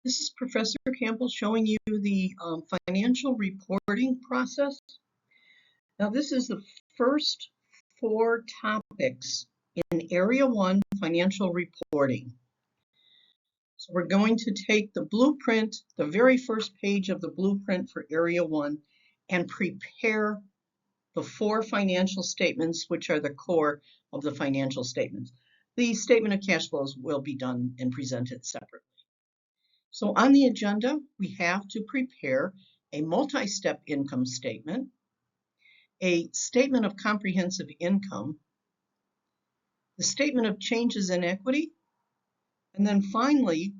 This is Professor Campbell showing you the financial reporting process. Now, this is the first 4 topics in Area 1 financial reporting. So we're going to take the blueprint, the very first page of the blueprint for Area 1, and prepare the 4 financial statements, which are the core of the financial statements. The statement of cash flows will be done and presented separately. So on the agenda, we have to prepare a multi-step income statement, a statement of comprehensive income, the statement of changes in equity, and then finally,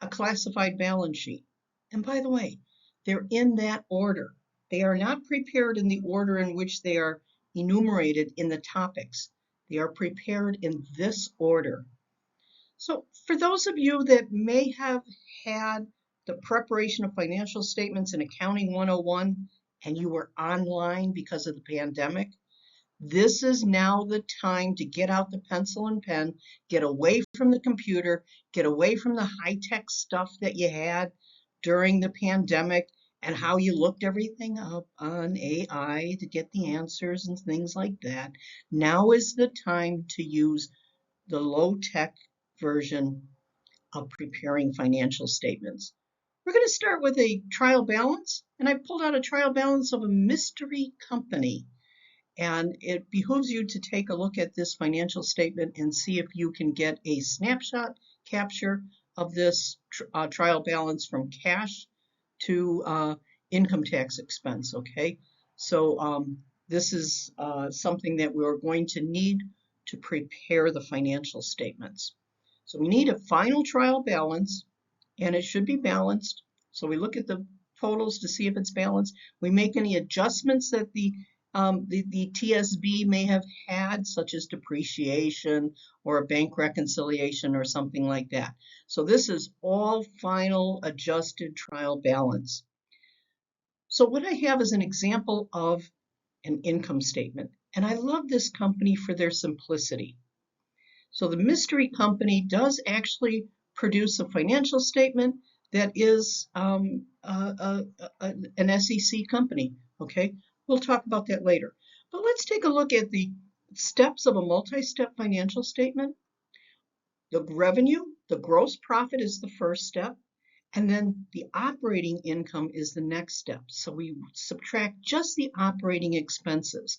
a classified balance sheet. And by the way, they're in that order. They are not prepared in the order in which they are enumerated in the topics. They are prepared in this order. So for those of you that may have had the preparation of financial statements in Accounting 101 and you were online because of the pandemic, this is now the time to get out the pencil and pen, get away from the computer, get away from the high-tech stuff that you had during the pandemic and how you looked everything up on AI to get the answers and things like that. Now is the time to use the low-tech version of preparing financial statements. We're going to start with a trial balance, and I pulled out a trial balance of a mystery company. And it behooves you to take a look at this financial statement and see if you can get a snapshot capture of this trial balance from cash to income tax expense, okay? So this is something that we're going to need to prepare the financial statements. So we need a final trial balance, and it should be balanced. So we look at the totals to see if it's balanced. We make any adjustments that the TSB may have had, such as depreciation or a bank reconciliation or something like that. So this is all final adjusted trial balance. So what I have is an example of an income statement, and I love this company for their simplicity. So the mystery company does actually produce a financial statement that is an SEC company, okay? We'll talk about that later. But let's take a look at the steps of a multi-step financial statement. The revenue, the gross profit is the first step, and then the operating income is the next step. So we subtract just the operating expenses,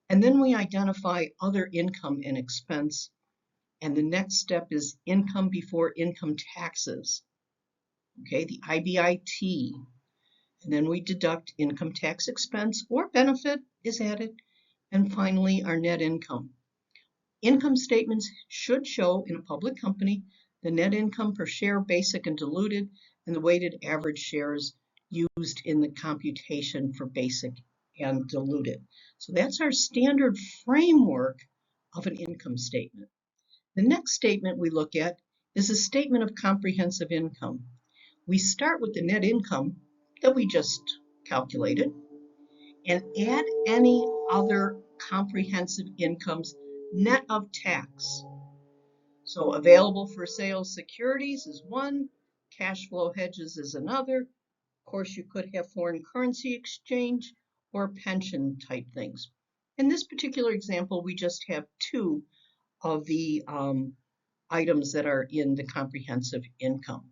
and then we identify other income and expense. And the next step is income before income taxes, okay, the IBIT. And then we deduct income tax expense or benefit is added. And finally, our net income. Income statements should show in a public company the net income per share, basic and diluted, and the weighted average shares used in the computation for basic and diluted. So that's our standard framework of an income statement. The next statement we look at is a statement of comprehensive income. We start with the net income that we just calculated and add any other comprehensive incomes net of tax. So available for sale securities is one, cash flow hedges is another. Of course, you could have foreign currency exchange or pension type things. In this particular example, we just have 2 of the items that are in the comprehensive income,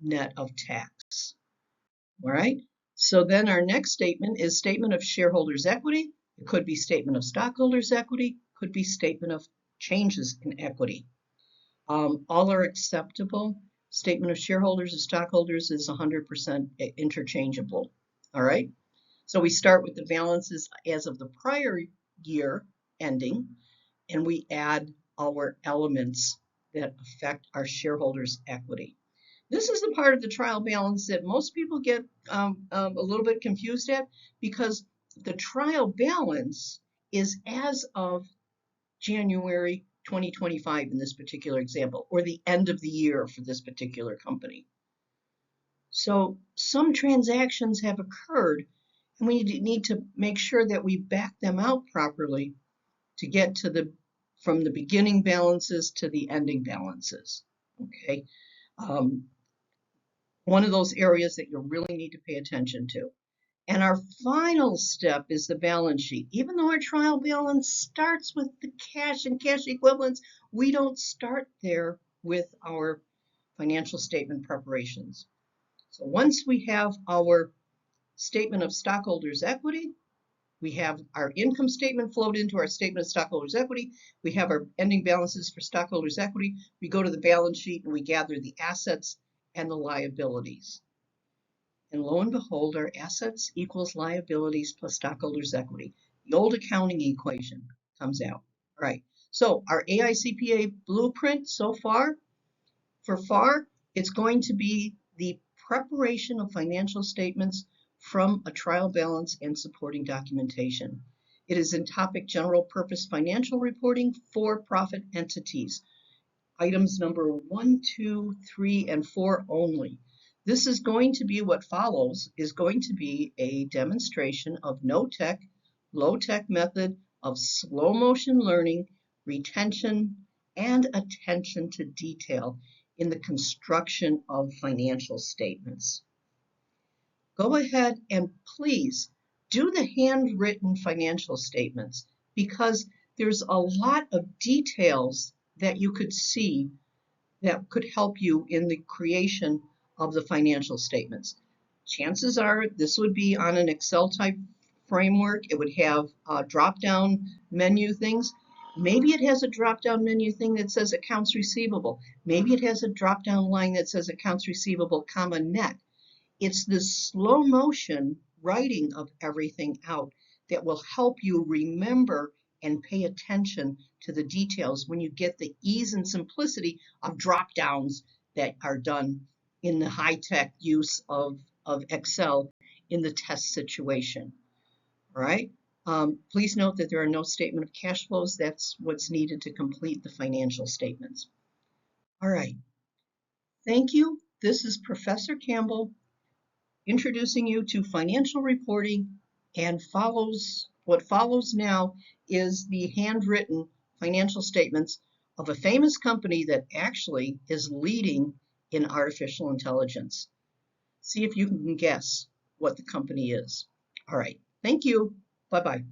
net of tax. All right, so then our next statement is statement of shareholders' equity. It could be statement of stockholders' equity, could be statement of changes in equity. All are acceptable. Statement of shareholders and stockholders is 100% interchangeable. All right, so we start with the balances as of the prior year ending, and we add our elements that affect our shareholders' equity. This is the part of the trial balance that most people get a little bit confused at, because the trial balance is as of January 2025 in this particular example, or the end of the year for this particular company. So some transactions have occurred, and we need to make sure that we back them out properly to get to from the beginning balances to the ending balances, okay? one of those areas that you really need to pay attention to. And our final step is the balance sheet. Even though our trial balance starts with the cash and cash equivalents, we don't start there with our financial statement preparations. So once we have our statement of stockholders' equity, we have our income statement flowed into our statement of stockholders' equity, we have our ending balances for stockholders' equity, we go to the balance sheet and we gather the assets and the liabilities. And lo and behold, our assets equals liabilities plus stockholders' equity. The old accounting equation comes out. All right, so our AICPA blueprint so far, for FAR, it's going to be the preparation of financial statements from a trial balance and supporting documentation. It is in topic general purpose financial reporting for profit entities. Items number 1, 2, 3, and 4 only. This is going to be what follows is going to be a demonstration of no-tech, low-tech method of slow motion learning, retention, and attention to detail in the construction of financial statements. Go ahead and please do the handwritten financial statements because there's a lot of details that you could see that could help you in the creation of the financial statements. Chances are this would be on an Excel type framework. It would have drop-down menu things. Maybe it has a drop-down menu thing that says accounts receivable. Maybe it has a drop-down line that says accounts receivable, comma, net. It's the slow motion writing of everything out that will help you remember and pay attention to the details when you get the ease and simplicity of drop downs that are done in the high-tech use of Excel in the test situation. All right. Please note that there are no statement of cash flows. That's what's needed to complete the financial statements. All right. Thank you. This is Professor Campbell introducing you to financial reporting, and what follows now is the handwritten financial statements of a famous company that actually is leading in artificial intelligence. See if you can guess what the company is. All right, thank you. Bye-bye.